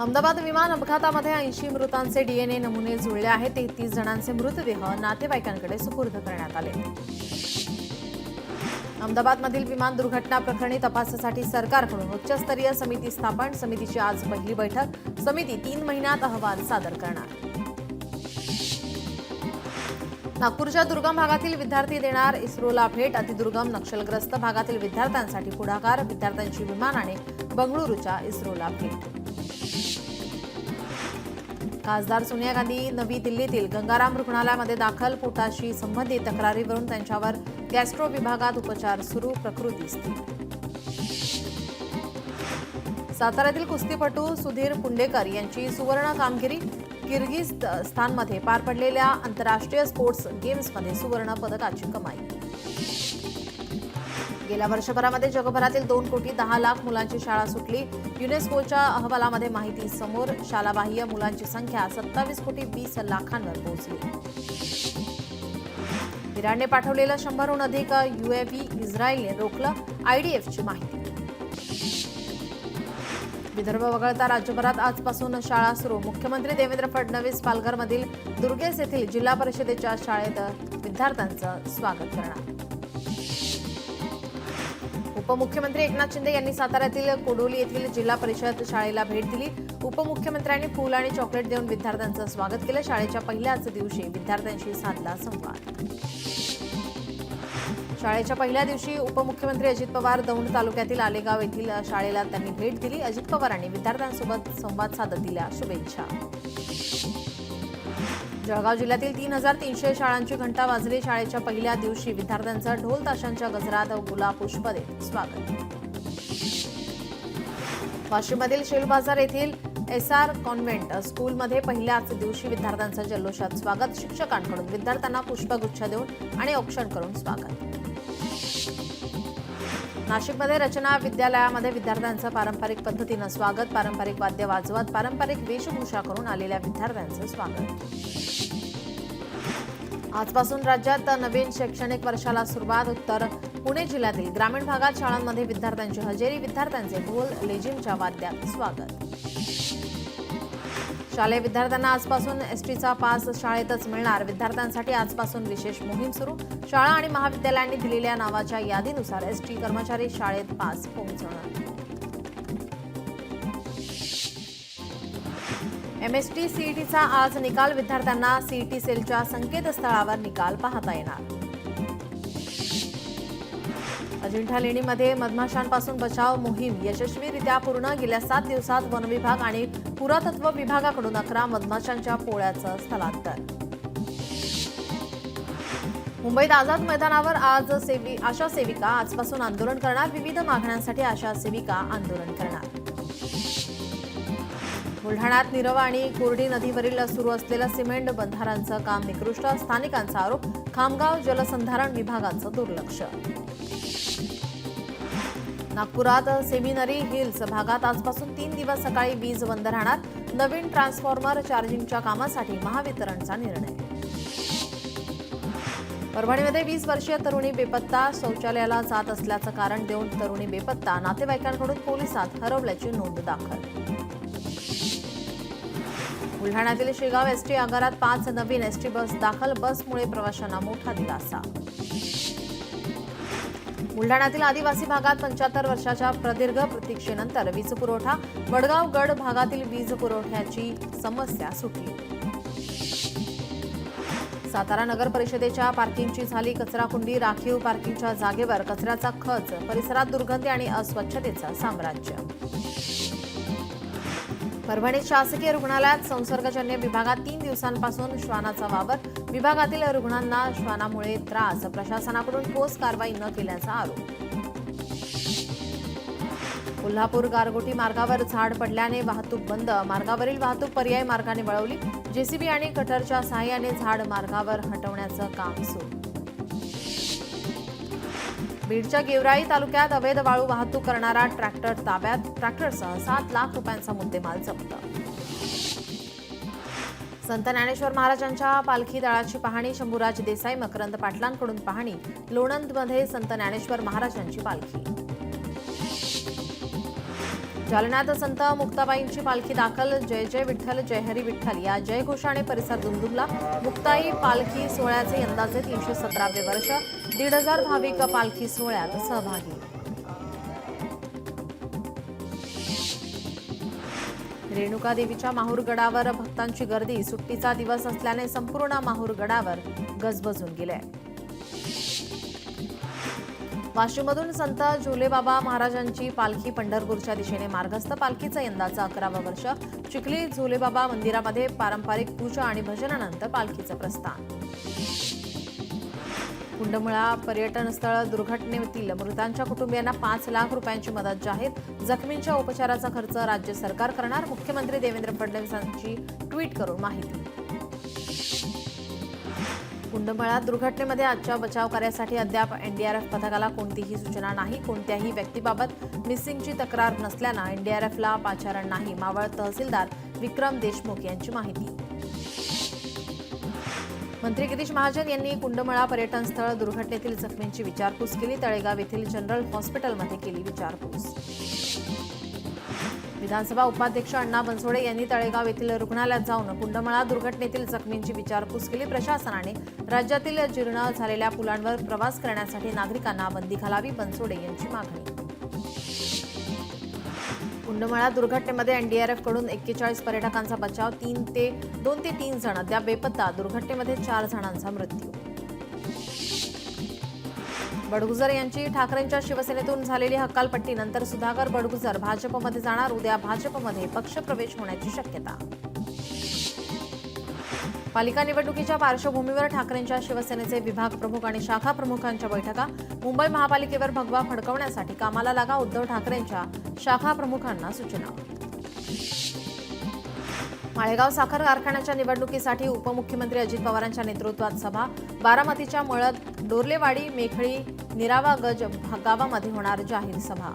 अहमदाबाद विमान अपघातामध्ये 80 मृतांचे डीएनए नमुने जुळले आहेत. 33 जणांचे मृतदेह नातेवाईकांकडे सुपूर्द करण्यात आले. अहमदाबादमधील विमान दुर्घटना प्रकरणी तपासासाठी सरकारकडून उच्चस्तरीय समिती स्थापन. समितीची आज पहिली बैठक. समिती 3 महिन्यात अहवाल सादर करणार. नागपूरच्या दुर्गम भागातील विद्यार्थी देणार इस्रोला भेट. अतिदुर्गम नक्षलग्रस्त भागातील विद्यार्थ्यांसाठी पुढाकार. विद्यार्थ्यांची विमानाने बंगळुरूच्या इस्रोला भेट. खासदार सोनिया गांधी नवी दिल्लीतील गंगाराम रुग्णालयामध्ये दाखल. पोटाशी संबंधित तक्रारीवरून त्यांच्यावर गॅस्ट्रो विभागात उपचार सुरू. प्रकृती स्थिर. साताऱ्यातील कुस्तीपटू सुधीर पुंडेकर यांची सुवर्ण कामगिरी. किर्गिझस्तानमध्ये पार पडलेल्या आंतरराष्ट्रीय स्पोर्ट्स गेम्समध्ये सुवर्ण पदकाची कमाई. गेल्या वर्षभरामध्ये जगभरातील 2,10,00,000 मुलांची शाळा सुटली. युनेस्कोच्या अहवालामध्ये माहिती समोर. शालाबाह्य मुलांची संख्या 27,20,00,000 पोहोचली. इराणने पाठवलेलं 100हून अधिक UAV इस्रायलने रोखलं. IDFची माहिती. विदर्भ वगळता राज्यभरात आजपासून शाळा सुरू. मुख्यमंत्री देवेंद्र फडणवीस पालघरमधील दुर्गेस येथील जिल्हा परिषदेच्या शाळेत विद्यार्थ्यांचं स्वागत करणार. उपमुख्यमंत्री एकनाथ शिंदे यांनी साताऱ्यातील कोडोली येथील जिल्हा परिषद शाळेला भेट दिली. उपमुख्यमंत्र्यांनी फूल आणि चॉकलेट देऊन विद्यार्थ्यांचं स्वागत केलं. शाळेच्या पहिल्याच दिवशी विद्यार्थ्यांशी साधला संवाद. शाळेच्या पहिल्या दिवशी उपमुख्यमंत्री अजित पवार दौंड तालुक्यातील आलेगाव येथील शाळेला त्यांनी भेट दिली. अजित पवारांनी विद्यार्थ्यांसोबत संवाद साधत दिल्या शुभेच्छा. जळगाव जिल्ह्यातील 3,300 शाळांची घंटा वाजली. शाळेच्या पहिल्या दिवशी विद्यार्थ्यांचं ढोल ताशांच्या गजरात गुलाब पुष्प देत स्वागत. वाशिममधील शेलबाजार येथील SR कॉन्व्हेंट स्कूलमध्ये पहिल्याच दिवशी विद्यार्थ्यांचं जल्लोषात स्वागत. शिक्षकांकडून विद्यार्थ्यांना पुष्पगुच्छ देऊन आणि औक्षण करून स्वागत. नाशिकमध्ये रचना विद्यालयामध्ये विद्यार्थ्यांचं पारंपरिक पद्धतीनं स्वागत. पारंपरिक वाद्य वाजवत पारंपरिक वेशभूषा करून आलेल्या विद्यार्थ्यांचं स्वागत. आजपासून राज्यात नवीन शैक्षणिक वर्षाला सुरुवात. उत्तर पुणे जिल्ह्यातील ग्रामीण भागात शाळांमध्ये विद्यार्थ्यांची हजेरी. विद्यार्थ्यांचे ढोल लेझिमच्या वाद्यात स्वागत. शालेय विद्यार्थ्यांना आजपासून एसटीचा पास शाळेतच मिळणार. विद्यार्थ्यांसाठी आजपासून विशेष मोहीम सुरू. शाळा आणि महाविद्यालयांनी दिलेल्या नावाच्या यादीनुसार एसटी कर्मचारी शाळेत पास पोहोचवणार. MST CETचा आज निकाल. विद्यार्थ्यांना CET सेलच्या संकेतस्थळावर निकाल पाहता येणार. अजिंठा लेणीमध्ये मधमाशांपासून बचाव मोहीम यशस्वीरित्या पूर्ण. गेल्या 7 दिवसात वनविभाग आणि पुरातत्व विभागाकडून 11 मधमाशांच्या पोळ्याचं स्थलांतर. मुंबईत आझाद मैदानावर आज आशा सेविका आजपासून आंदोलन करणार. विविध मागण्यांसाठी आशा सेविका आंदोलन करणार. बुलढाण्यात निरवा आणि कोरडी नदीवरील सुरू असलेलं सिमेंट बंधारांचं काम निकृष्ट. स्थानिकांचा आरोप. खामगाव जलसंधारण विभागाचं दुर्लक्ष. नागपुरात सेमिनरी हिल्स भागात आजपासून 3 दिवस सकाळी वीज बंद राहणार. नवीन ट्रान्सफॉर्मर चार्जिंगच्या कामासाठी महावितरणचा निर्णय. परभणीमध्ये 20 वर्षीय तरुणी बेपत्ता. शौचालयाला जात असल्याचं कारण देऊन तरुणी बेपत्ता. नातेवाईकांकडून पोलिसात हरवल्याची नोंद दाखल. बुलढाण्यातील शेगाव एसटी आगारात 5 नवीन एसटी बस दाखल. बसमुळे प्रवाशांना मोठा दिलासा. बुलढाण्यातील आदिवासी भागात 75 वर्षाच्या प्रदीर्घ प्रतीक्षेनंतर वीज पुरवठा. वडगाव गड भागातील वीज पुरवठ्याची समस्या सुटली. सातारा नगर परिषदेच्या पार्किंगची झाली कचराकुंडी. राखीव पार्किंगच्या जागेवर कचऱ्याचा खच. परिसरात दुर्गंधी आणि अस्वच्छतेचं साम्राज्य. परभणीत शासकीय रुग्णालयात संसर्गजन्य विभागात 3 दिवसांपासून श्वानाचा वावर. विभागातील रुग्णांना श्वानामुळे त्रास. प्रशासनाकडून ठोस कारवाई न केल्याचा आरोप. कोल्हापूर गारगोटी मार्गावर झाड पडल्याने वाहतूक बंद. मार्गावरील वाहतूक पर्यायी मार्गाने वळवली. JCB आणि कटरच्या सहाय्याने झाड मार्गावर हटवण्याचं काम सुरू. बीडच्या गेवराई तालुक्यात अवैध वाळू वाहतूक करणारा ट्रॅक्टर ताब्यात. ट्रॅक्टरसह 7 लाख रुपयांचा मुद्देमाल जप्त. संत ज्ञानेश्वर महाराजांच्या पालखी दळाची पाहणी. शंभूराज देसाई मकरंद पाटलांकडून पाहणी. लोणंदमध्ये संत ज्ञानेश्वर महाराजांची पालखी. जालन्यात संत मुक्ताबाईंची पालखी दाखल. जय जय विठ्ठल जय हरी विठ्ठल या जयघोषाने परिसर दुमदुमला. मुक्ताई पालखी सोहळ्याचे यंदाचे 317वे वर्ष. 1,500 भाविक पालखी सोहळ्यात सहभागी. रेणुका देवीच्या माहूर गडावर भक्तांची गर्दी. सुट्टीचा दिवस असल्याने संपूर्ण माहूर गडावर गजबजून गेले. वाशिममधून संत झोलेबाबा महाराजांची पालखी पंढरपूरच्या दिशेने मार्गस्थ. पालखीचं यंदाचं 11वं वर्ष. चिखली झोलेबाबा मंदिरामध्ये पारंपरिक पूजा आणि भजनानंतर पालखीचं प्रस्थान. कुंडमुळा पर्यटन स्थळ दुर्घटनेतील मृतांच्या कुटुंबियांना 5 लाख रुपयांची मदत जाहीर. जखमींच्या उपचाराचा खर्च राज्य सरकार करणार. मुख्यमंत्री देवेंद्र फडणवीसांची ट्विट करून माहिती. कुंडमुळा दुर्घटनेमध्ये आजच्या बचाव कार्यासाठी अद्याप एनडीआरएफ पथकाला कोणतीही सूचना नाही. कोणत्याही व्यक्तीबाबत मिसिंगची तक्रार नसल्यानं एनडीआरएफला पाचारण नाही. मावळ तहसीलदार विक्रम देशमुख यांची माहिती. मंत्री गिरीश महाजन यांनी कुंडमुळा पर्यटन स्थळ दुर्घटनेतील जखमींची विचारपूस केली. तळेगाव येथील जनरल हॉस्पिटलमध्ये केली विचारपूस. विधानसभा उपाध्यक्ष अण्णा बनसोडे यांनी तळेगाव येथील रुग्णालयात जाऊन कुंडमुळा दुर्घटनेतील जखमींची विचारपूस केली. प्रशासनाने राज्यातील जीर्ण झालेल्या पुलांवर प्रवास करण्यासाठी नागरिकांना बंदी घालावी, बनसोडे यांची मागणी. कुंडमुळा दुर्घटनेमध्ये एनडीआरएफकडून 41 पर्यटकांचा बचाव. 2 ते 3 जण अद्याप बेपत्ता. दुर्घटनेमध्ये 4 जणांचा मृत्यू. बडगुजर यांची ठाकरेंच्या शिवसेनेतून झालेली हकालपट्टी. नंतर सुधाकर बडगुजर भाजपमध्ये जाणार. उद्या भाजपमध्ये पक्षप्रवेश होण्याची शक्यता. पालिका निवडणुकीच्या पार्श्वभूमीवर ठाकरेंच्या शिवसेनेचे विभाग प्रमुख आणि शाखा प्रमुखांच्या बैठका. मुंबई महापालिकेवर भगवा फडकवण्यासाठी कामाला लागा. उद्धव ठाकरेंच्या शाखा प्रमुखांना सूचना. माळेगाव साखर कारखान्याच्या निवडणुकीसाठी उपमुख्यमंत्री अजित पवारांच्या नेतृत्वात सभा. बारामतीच्या मळद, डोर्लेवाडी, मेखळी, निरावा गज गावामध्ये होणार जाहीर सभा.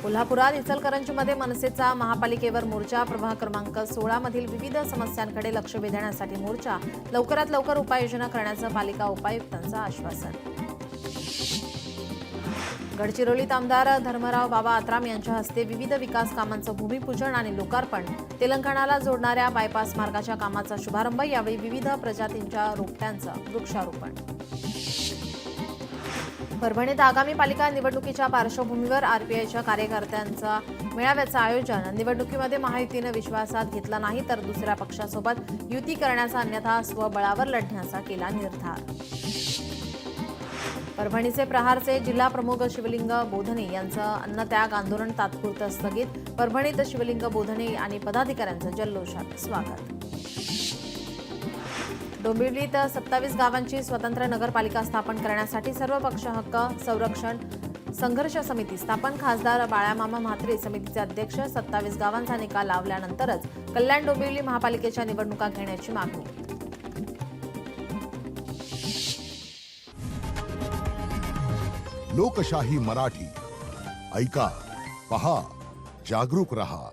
कोल्हापुरात इचलकरंजीमध्ये मनसेचा महापालिकेवर मोर्चा. प्रभाग क्रमांक 16 मधील विविध समस्यांकडे लक्ष वेधण्यासाठी मोर्चा. लवकरात लवकर उपाययोजना करण्याचं पालिका उपायुक्तांचं आश्वासन. गडचिरोलीत आमदार धर्मराव बाबा आत्राम यांच्या हस्ते विविध विकास कामांचं भूमिपूजन आणि लोकार्पण. तेलंगणाला जोडणाऱ्या बायपास मार्गाच्या कामाचा शुभारंभ. यावेळी विविध प्रजातींच्या रोपट्यांचं वृक्षारोपण. परभणीत आगामी पालिका निवडणुकीच्या पार्श्वभूमीवर आरपीआयच्या कार्यकर्त्यांचा मेळाव्याचं आयोजन. निवडणुकीमध्ये महायुतीनं विश्वासात घेतला नाही तर दुसऱ्या पक्षासोबत युती करण्याचा, अन्यथा स्वबळावर लढण्याचा केला निर्धार. परभणीचे प्रहारचे जिल्हा प्रमुख शिवलिंग बोधने यांचं अन्नत्याग आंदोलन तात्पुरतं स्थगित. परभणीत शिवलिंग बोधने आणि पदाधिकाऱ्यांचं जल्लोषात स्वागत. डोंबिवलीत 27 गावांची स्वतंत्र नगरपालिका स्थापन करण्यासाठी सर्वपक्ष हक्क संरक्षण संघर्ष समिती स्थापन. खासदार बाळामामा म्हात्रे समितीचे अध्यक्ष. 27 गावांचा निकाल लावल्यानंतरच कल्याण डोंबिवली महापालिकेच्या निवडणुका घेण्याची मागणी. लोकशाही मराठी ऐका, पहा, जागरूक रहा.